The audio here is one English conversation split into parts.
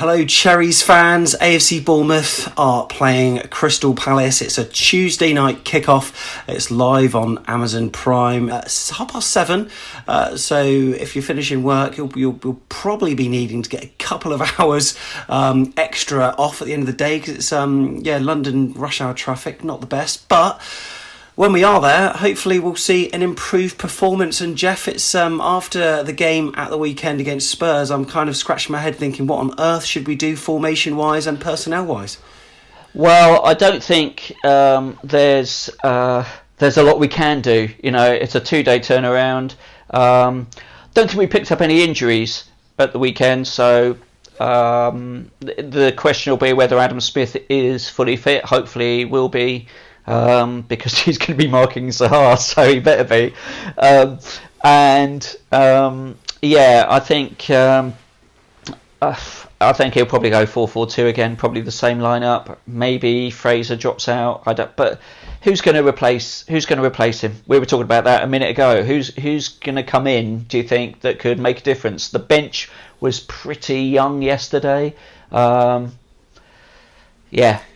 Hello, Cherries fans. AFC Bournemouth are playing Crystal Palace. It's a Tuesday night kickoff. It's live on Amazon Prime. It's 7:30. So if you're finishing work, you'll probably be needing to get a couple of hours extra off at the end of the day because it's London rush hour traffic, not the best, but when we are there, hopefully we'll see an improved performance. And Jeff, it's after the game at the weekend against Spurs, I'm kind of scratching my head thinking, what on earth should we do formation-wise and personnel-wise? Well, I don't think there's a lot we can do. You know, it's a 2-day turnaround. Don't think we picked up any injuries at the weekend, so the question will be whether Adam Smith is fully fit. Hopefully he will be. Because he's going to be marking Zaha, so he better be. I think he'll probably go 4-4-2 again, probably the same lineup. Maybe Fraser drops out. But who's going to replace him? We were talking about that a minute ago. Who's going to come in? Do you think that could make a difference? The bench was pretty young yesterday.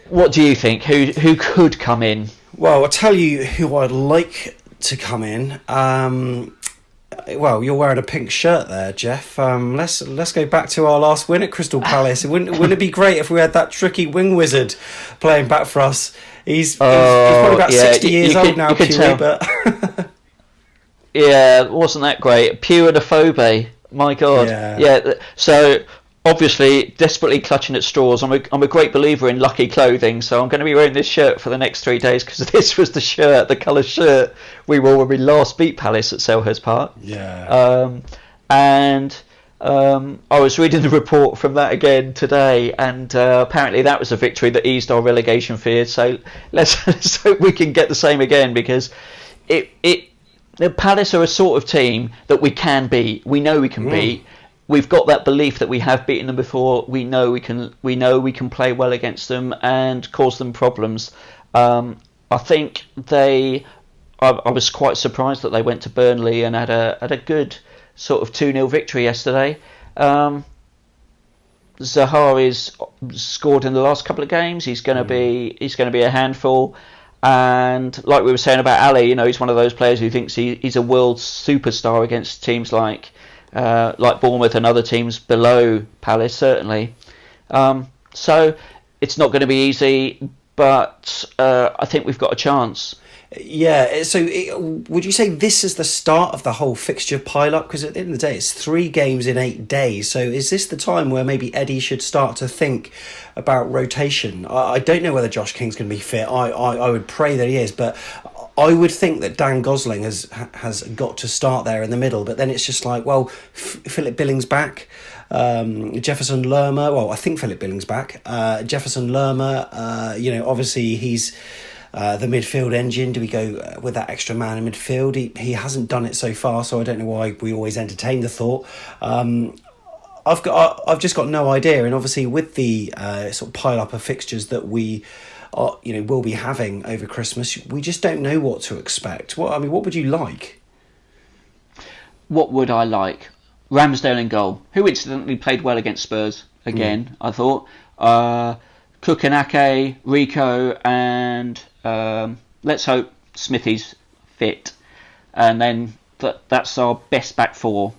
What do you think? Who could come in? Well, I'll tell you who I'd like to come in. Well, you're wearing a pink shirt there, Jeff. Let's go back to our last win at Crystal Palace. Wouldn't it be great if we had that tricky wing wizard playing back for us? He's probably about 60 years old now, Pewee, but yeah, wasn't that great? Pew and a Phobe. My God. Yeah. So obviously, desperately clutching at straws. I'm a great believer in lucky clothing, so I'm going to be wearing this shirt for the next 3 days because this was the colour shirt we wore when we last beat Palace at Selhurst Park. Yeah. I was reading the report from that again today, and apparently that was a victory that eased our relegation fears. So let's hope we can get the same again, because the Palace are a sort of team that we can beat. We know we can beat. We've got that belief that we have beaten them before. We know we can play well against them and cause them problems. I think I was quite surprised that they went to Burnley and had a good sort of 2-0 victory yesterday. Zaha is scored in the last couple of games. He's going to be a handful. And like we were saying about Ali, he's one of those players who thinks he's a world superstar against teams like Bournemouth and other teams below Palace, certainly. So it's not going to be easy, but I think we've got a chance. Yeah, so would you say this is the start of the whole fixture pile-up? Because at the end of the day, it's 3 games in 8 days. So is this the time where maybe Eddie should start to think about rotation? I don't know whether Josh King's going to be fit. I would pray that he is, but I would think that Dan Gosling has got to start there in the middle, but then it's just like, well, Phillip Billing's back, Jefferson Lerma. Well, I think Phillip Billing's back. Jefferson Lerma. Obviously he's the midfield engine. Do we go with that extra man in midfield? He hasn't done it so far, so I don't know why we always entertain the thought. I've just got no idea, and obviously with the sort of pile up of fixtures that we will be having over Christmas, we just don't know what to expect. What would you like? What would I like? Ramsdale in goal, who incidentally played well against Spurs again. I thought Kukanake, Rico, and let's hope Smithy's fit, and then that's our best back four.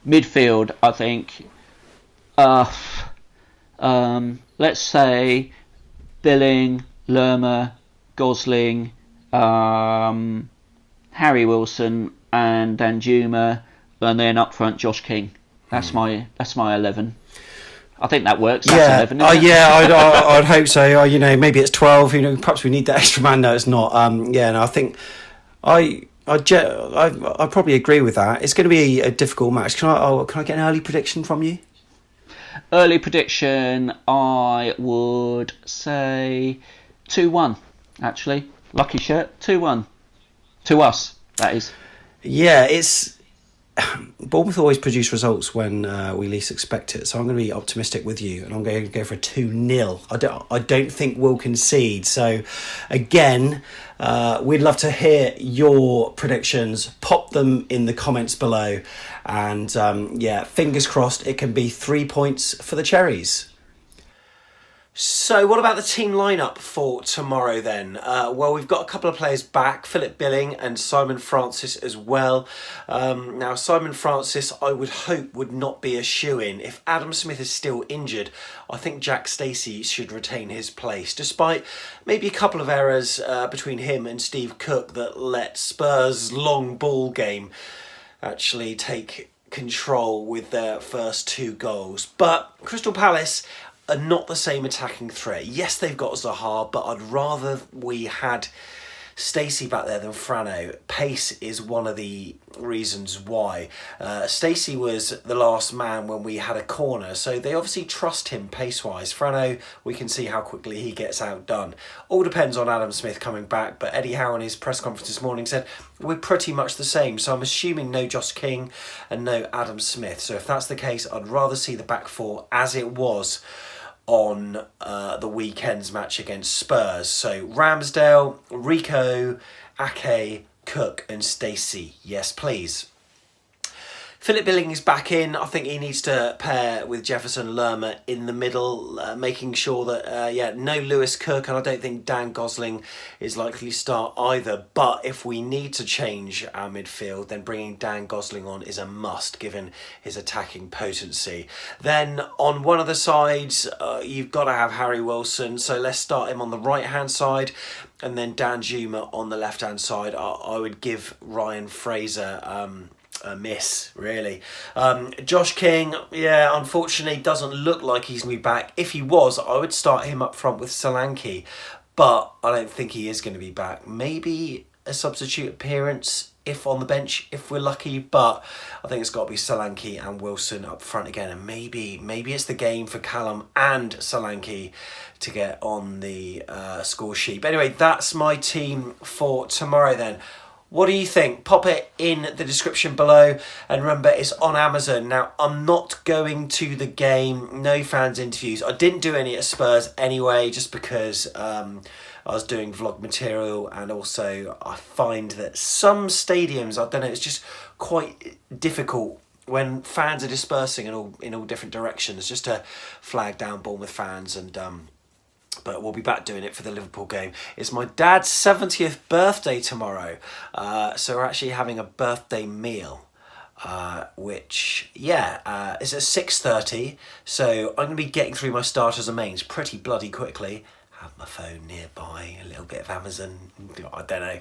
Midfield, I think. Let's say Billing, Lerma, Gosling, Harry Wilson, and Danjuma, and then up front Josh King. That's my 11. I think that works. That's 11. I'd hope so. Maybe it's 12. Perhaps we need that extra man. No, it's not. I think I probably agree with that. It's going to be a difficult match. Can I get an early prediction from you? Early prediction, I would say 2-1. Actually, lucky shirt, 2-1 to us. That is. Yeah, it's Bournemouth always produce results when we least expect it, so I'm going to be optimistic with you, and I'm going to go for a 2-0. I don't think we'll concede. So, again, we'd love to hear your predictions. Pop them in the comments below, and fingers crossed it can be 3 points for the Cherries. So what about the team lineup for tomorrow then? Well, we've got a couple of players back, Phillip Billing and Simon Francis as well. Now, Simon Francis, I would hope, would not be a shoo-in. If Adam Smith is still injured, I think Jack Stacey should retain his place, despite maybe a couple of errors between him and Steve Cook that let Spurs' long ball game actually take control with their first 2 goals. But Crystal Palace are not the same attacking threat. Yes, they've got Zaha, but I'd rather we had Stacey back there than Franno. Pace is one of the reasons why. Stacey was the last man when we had a corner, so they obviously trust him pace-wise. Franno, we can see how quickly he gets outdone. All depends on Adam Smith coming back, but Eddie Howe in his press conference this morning said we're pretty much the same, so I'm assuming no Josh King and no Adam Smith. So if that's the case, I'd rather see the back 4 as it was on the weekend's match against Spurs. So Ramsdale, Rico, Ake, Cook and Stacey. Yes, please. Phillip Billing is back in. I think he needs to pair with Jefferson Lerma in the middle, making sure that, no Lewis Cook, and I don't think Dan Gosling is likely to start either. But if we need to change our midfield, then bringing Dan Gosling on is a must, given his attacking potency. Then on one of the sides, you've got to have Harry Wilson, so let's start him on the right-hand side, and then Dan Juma on the left-hand side. I would give Ryan Fraser a miss, really. Josh King, unfortunately doesn't look like he's going to be back. If he was, I would start him up front with Solanke, but I don't think he is going to be back. Maybe a substitute appearance if on the bench, if we're lucky, but I think it's got to be Solanke and Wilson up front again, and maybe it's the game for Callum and Solanke to get on the score sheet. But anyway, that's my team for tomorrow then. What do you think? Pop it in the description below, and remember, it's on Amazon. Now, I'm not going to the game, no fans interviews. I didn't do any at Spurs anyway, just because I was doing vlog material, and also I find that some stadiums, I don't know, it's just quite difficult when fans are dispersing in all different directions, just to flag down Bournemouth fans. And but we'll be back doing it for the Liverpool game. It's my dad's 70th birthday tomorrow, so we're actually having a birthday meal, which is at 6:30, so I'm going to be getting through my starters and mains pretty bloody quickly. Have my phone nearby, a little bit of Amazon, I don't know,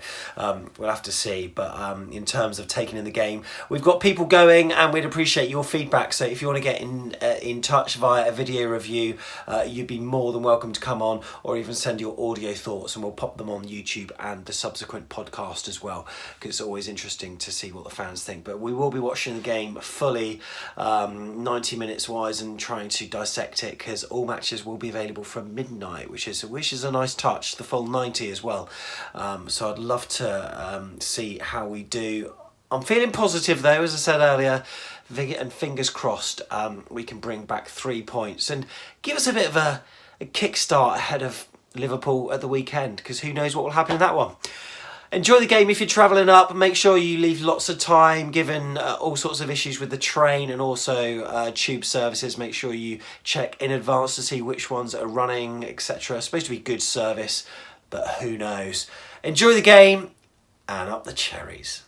we'll have to see. But in terms of taking in the game, we've got people going, and we'd appreciate your feedback. So if you want to get in touch via a video review, you'd be more than welcome to come on, or even send your audio thoughts, and we'll pop them on YouTube and the subsequent podcast as well, because it's always interesting to see what the fans think. But we will be watching the game fully, 90 minutes wise, and trying to dissect it, because all matches will be available from midnight, which is a nice touch, the full 90 as well. So I'd love to see how we do. I'm feeling positive though, as I said earlier, and fingers crossed we can bring back 3 points and give us a bit of a kickstart ahead of Liverpool at the weekend, because who knows what will happen in that one. Enjoy the game if you're travelling up. Make sure you leave lots of time, given all sorts of issues with the train and also tube services. Make sure you check in advance to see which ones are running, etc. It's supposed to be good service, but who knows. Enjoy the game, and up the cherries.